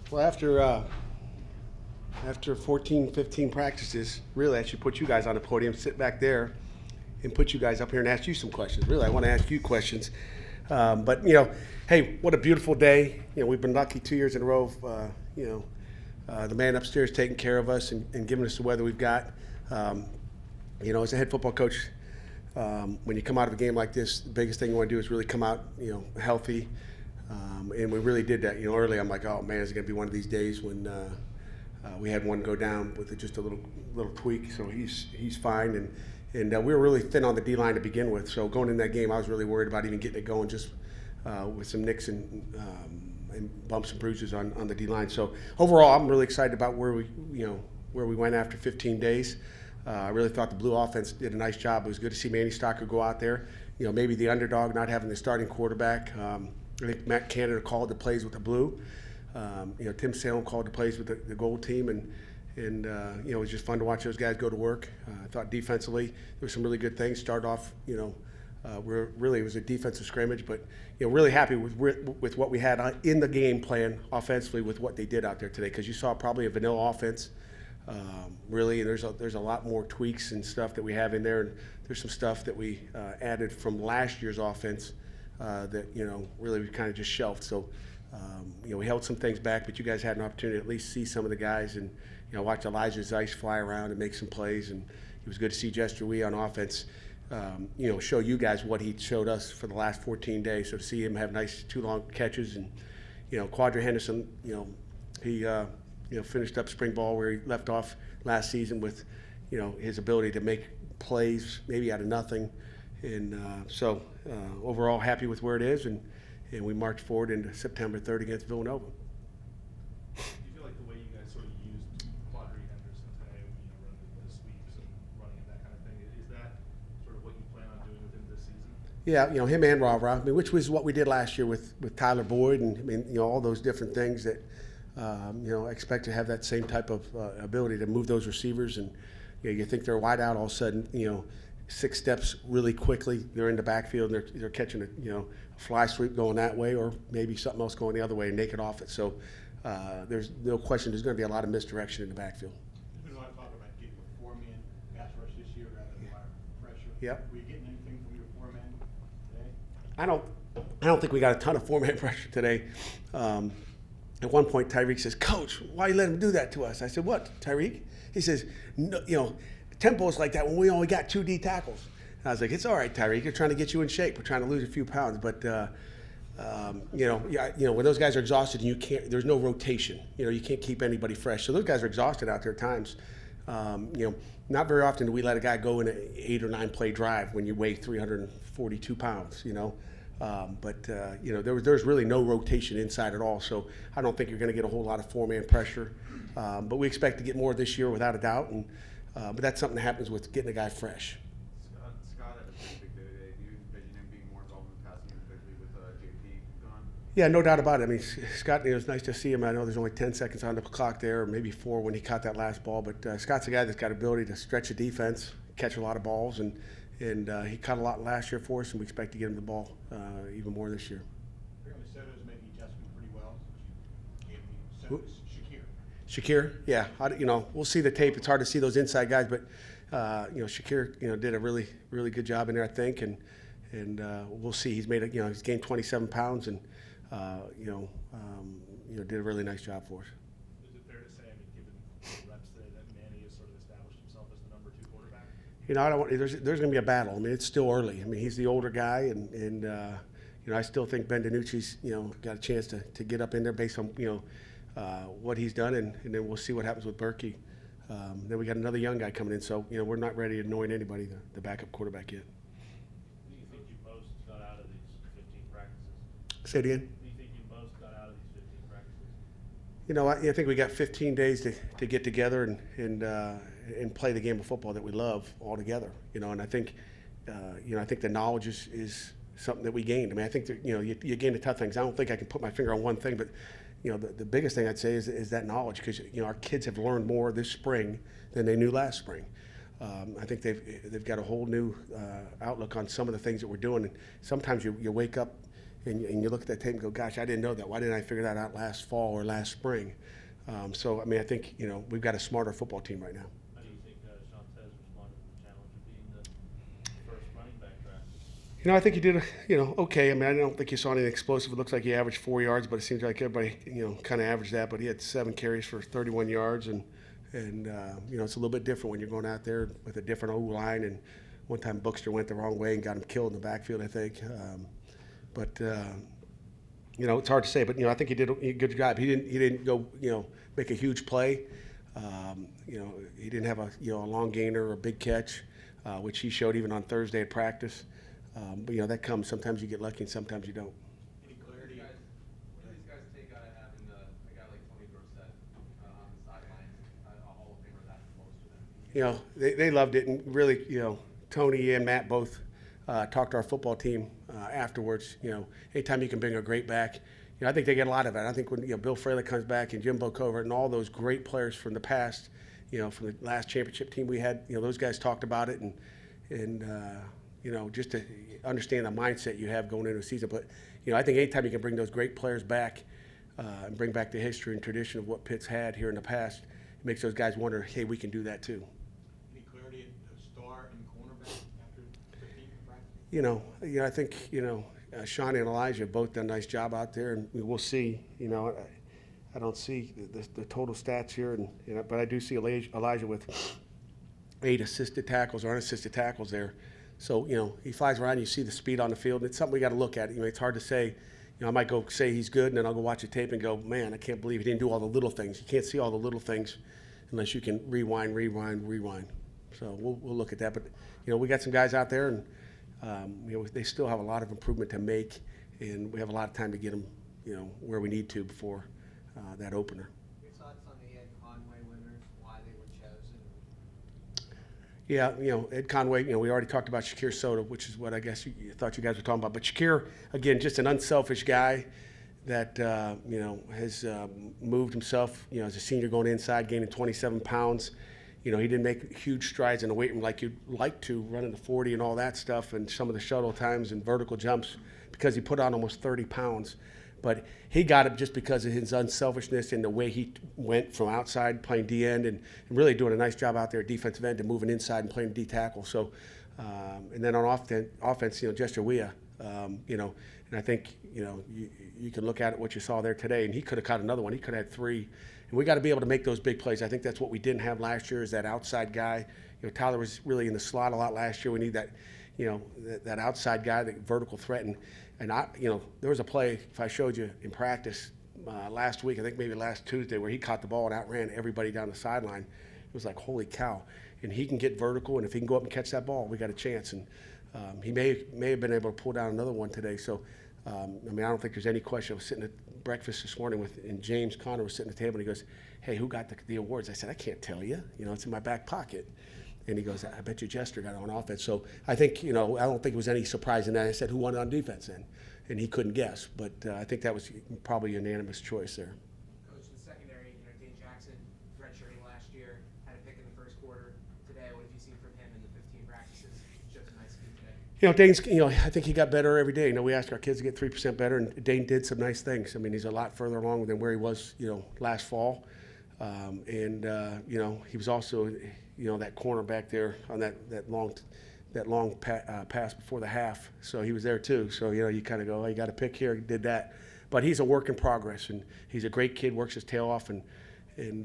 Well, after 14, 15 practices, really I should put you guys on the podium, sit back there, and put you guys up here and ask you some questions. Really, I want to ask you questions. But hey, what a beautiful day. We've been lucky 2 years in a row. The man upstairs taking care of us and giving us the weather we've got. As a head football coach, when you come out of a game like this, the biggest thing you want to do is really come out, healthy. And we really did that. Early I'm like, oh man, is it going to be one of these days when we had one go down with just a little tweak. So he's fine, and we were really thin on the D line to begin with. So going in that game, I was really worried about even getting it going, just with some nicks and bumps and bruises on the D line. So overall, I'm really excited about where we went after 15 days. I really thought the Blue offense did a nice job. It was good to see Manny Stocker go out there. Maybe the underdog, not having the starting quarterback. I think Matt Canada called the plays with the Blue. Tim Salem called the plays with the Gold team, and it was just fun to watch those guys go to work. I thought defensively there were some really good things. Start off, it was a defensive scrimmage, but really happy with what we had in the game plan offensively with what they did out there today, because you saw probably a vanilla offense. Really, and there's a lot more tweaks and stuff that we have in there, and there's some stuff that we added from last year's offense that really we kind of just shelved. So we held some things back, but you guys had an opportunity to at least see some of the guys and watch Elijah Zeiss fly around and make some plays, and it was good to see Jester Wee on offense. Show you guys what he showed us for the last 14 days. So to see him have nice 2 long catches, and Quadra Henderson, he finished up spring ball where he left off last season with his ability to make plays maybe out of nothing, and so overall happy with where it is, and we march forward into September 3rd against Villanova. Do you feel like the way you guys sort of used Quadri Henderson today, running the sweeps and running that kind of thing, is that sort of what you plan on doing with him this season? Yeah, him and Ra, which was what we did last year with Tyler Boyd, and all those different things that expect to have that same type of ability to move those receivers, and you think they're wide out, all of a sudden 6 steps really quickly, they're in the backfield and they're catching a fly sweep going that way, or maybe something else going the other way and naked off it. So there's no question there's going to be a lot of misdirection in the backfield. There's been a lot of talk about getting a 4-man pass rush this year rather than pressure. Yep. Were you getting anything from your 4-man today? I don't think we got a ton of 4-man pressure today. At one point, Tyreek says, "Coach, why you let him do that to us?" I said, "What, Tyreek?" He says, "No, tempo is like that when we only got 2 D tackles." And I was like, "It's all right, Tyreek. We're trying to get you in shape. We're trying to lose a few pounds, but when those guys are exhausted and you can't, there's no rotation. You can't keep anybody fresh. So those guys are exhausted out there at times. Not very often do we let a guy go in an 8 or 9 play drive when you weigh 342 pounds. There's really no rotation inside at all. So I don't think you're going to get a whole lot of 4-man pressure. But we expect to get more this year without a doubt. And but that's something that happens with getting a guy fresh. Scott had a pretty big day today. Do you envision him being more involved in the passing game, especially with JP gone? Yeah, no doubt about it. I mean, Scott, it was nice to see him. I know there's only 10 seconds on the clock there, or maybe 4 when he caught that last ball. But Scott's a guy that's got ability to stretch a defense, catch a lot of balls, and he caught a lot last year for us, and we expect to get him the ball even more this year. Apparently Soto's made the adjustment pretty well. Soto's Shakir, yeah. We'll see the tape. It's hard to see those inside guys, but Shakir, did a really, really good job in there, I think, and we'll see. He's made he's gained 27 pounds, and did a really nice job for us. Is it fair to say, given the reps today, that Manny has sort of established himself as the number 2 quarterback? There's going to be a battle. I mean, it's still early. I mean, he's the older guy, and I still think Ben DiNucci's got a chance to get up in there based on what he's done, and then we'll see what happens with Berkey. Then we got another young guy coming in, so we're not ready to anoint anybody the backup quarterback yet. What do you think you most got out of these 15 practices? Say it again. What do you think you most got out of these 15 practices? I think we got 15 days to get together and play the game of football that we love all together. And I think the knowledge is something that we gained. I mean, I think that you gain the tough things. I don't think I can put my finger on one thing, but the biggest thing I'd say is that knowledge, because our kids have learned more this spring than they knew last spring. I think they've got a whole new outlook on some of the things that we're doing. And sometimes you wake up and you look at that tape and go, gosh, I didn't know that. Why didn't I figure that out last fall or last spring? So, I mean, I think, we've got a smarter football team right now. How do you think Shantez responded to the challenge of being the first running back drafted? I think he did, okay. I mean, I don't think you saw anything explosive. It looks like he averaged 4 yards, but it seems like everybody, kind of averaged that. But he had 7 carries for 31 yards, and it's a little bit different when you're going out there with a different O-line. And one time Bookster went the wrong way and got him killed in the backfield, I think. It's hard to say. But I think he did a good job. He didn't go, make a huge play. He didn't have a long gainer or a big catch, which he showed even on Thursday at practice. But that comes. Sometimes you get lucky, and sometimes you don't. Any clarity? What do these guys take out of having a guy like Tony Dorsett on the sidelines, a Hall of Famer that close to them? They loved it, and really, Tony and Matt both talked to our football team afterwards. Anytime you can bring a great back, I think they get a lot of it. I think when Bill Fraley comes back and Jimbo Covert and all those great players from the past, from the last championship team we had, those guys talked about it, and just to understand the mindset you have going into a season. But I think anytime you can bring those great players back and bring back the history and tradition of what Pitt's had here in the past, it makes those guys wonder, hey, we can do that too. Any clarity at the star and cornerback after 15 practice? I think, Sean and Elijah have both done a nice job out there, and we'll see. I don't see the total stats here, but I do see Elijah with 8 assisted tackles or unassisted tackles there. So, he flies around, you see the speed on the field, and it's something we got to look at. It's hard to say. I might go say he's good, and then I'll go watch the tape and go, man, I can't believe he didn't do all the little things. You can't see all the little things unless you can rewind. So we'll look at that. But, we got some guys out there, and, they still have a lot of improvement to make, and we have a lot of time to get them, where we need to before that opener. Your thoughts on the Ed Conway winners, why they were chosen? Yeah, Ed Conway, we already talked about Shakir Soda, which is what I guess you thought you guys were talking about. But Shakir, again, just an unselfish guy that, has moved himself, as a senior going inside, gaining 27 pounds. He didn't make huge strides in the weight room like you'd like to, running the 40 and all that stuff, and some of the shuttle times and vertical jumps, because he put on almost 30 pounds. But he got it just because of his unselfishness and the way he went from outside playing D end and really doing a nice job out there at defensive end and moving inside and playing D tackle. So, and then on offense, Jester Weah, and I think, you can look at it, what you saw there today, and he could have caught another one. He could have had 3. And we got to be able to make those big plays. I think that's what we didn't have last year, is that outside guy. Tyler was really in the slot a lot last year. We need that, that outside guy, the vertical threat. And I, there was a play, if I showed you in practice last week, I think maybe last Tuesday, where he caught the ball and outran everybody down the sideline. It was like, holy cow. And he can get vertical, and if he can go up and catch that ball, we got a chance. And he may have been able to pull down another one today. So, I don't think there's any question. I was sitting at breakfast this morning and James Conner was sitting at the table, and he goes, hey, who got the awards? I said, I can't tell you. It's in my back pocket. And he goes, I bet you Jester got it on offense. So I think, I don't think it was any surprise in that. I said, who won it on defense then? And he couldn't guess. But I think that was probably a unanimous choice there. Coach, the secondary, Dane Jackson, redshirting last year, had a pick in the first quarter. Today, what have you seen from him in the 15 practices? Showed some nice speed today. Dane's, I think he got better every day. We asked our kids to get 3% better, and Dane did some nice things. He's a lot further along than where he was, last fall. He was also, that corner back there on that long pass before the half. So he was there too. So, you kind of go, oh, you got a pick here, did that. But he's a work in progress, and he's a great kid, works his tail off, and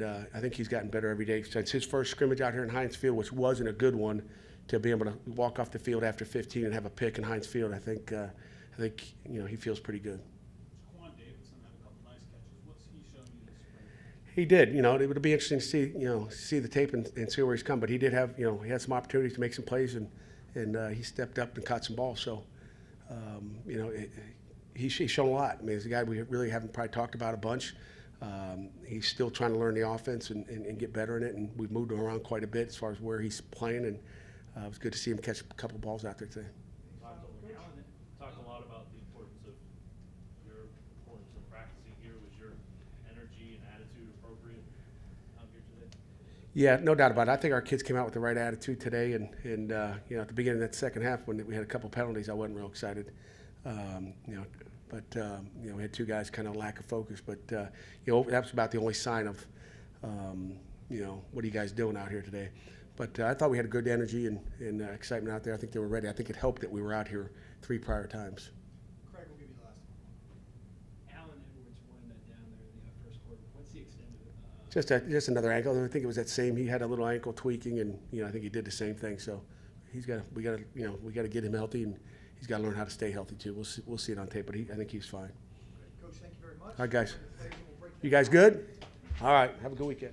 I think he's gotten better every day. Since his first scrimmage out here in Heinz Field, which wasn't a good one, to be able to walk off the field after 15 and have a pick in Heinz Field, I think he feels pretty good. Quan Davidson had a couple nice catches. What's he shown you this spring? He did. It would be interesting to see the tape and see where he's come. But he did have, he had some opportunities to make some plays, and he stepped up and caught some balls. So, he's shown a lot. He's a guy we really haven't probably talked about a bunch. He's still trying to learn the offense and get better in it, and we've moved him around quite a bit as far as where he's playing, and it was good to see him catch a couple balls out there today. Talked a lot about the importance of practicing here. Was your energy and attitude appropriate out here today? Yeah, no doubt about it. I think our kids came out with the right attitude today, and at the beginning of that second half, when we had a couple penalties, I wasn't real excited. But you know, we had two guys kind of lack of focus. But you know, that's about the only sign of you know, what are you guys doing out here today? But I thought we had a good energy and excitement out there. I think they were ready. I think it helped that we were out here 3 prior times. Craig, we'll give you the last one. Alan Edwards won that down there in the first quarter. What's the extent of it? Just another ankle. I think it was that same. He had a little ankle tweaking, and you know, I think he did the same thing. So we got to get him healthy, and he's got to learn how to stay healthy too. We'll see it on tape, but I think he's fine. Coach, thank you very much. All right, guys. We'll break You guys good? All right. Have a good weekend.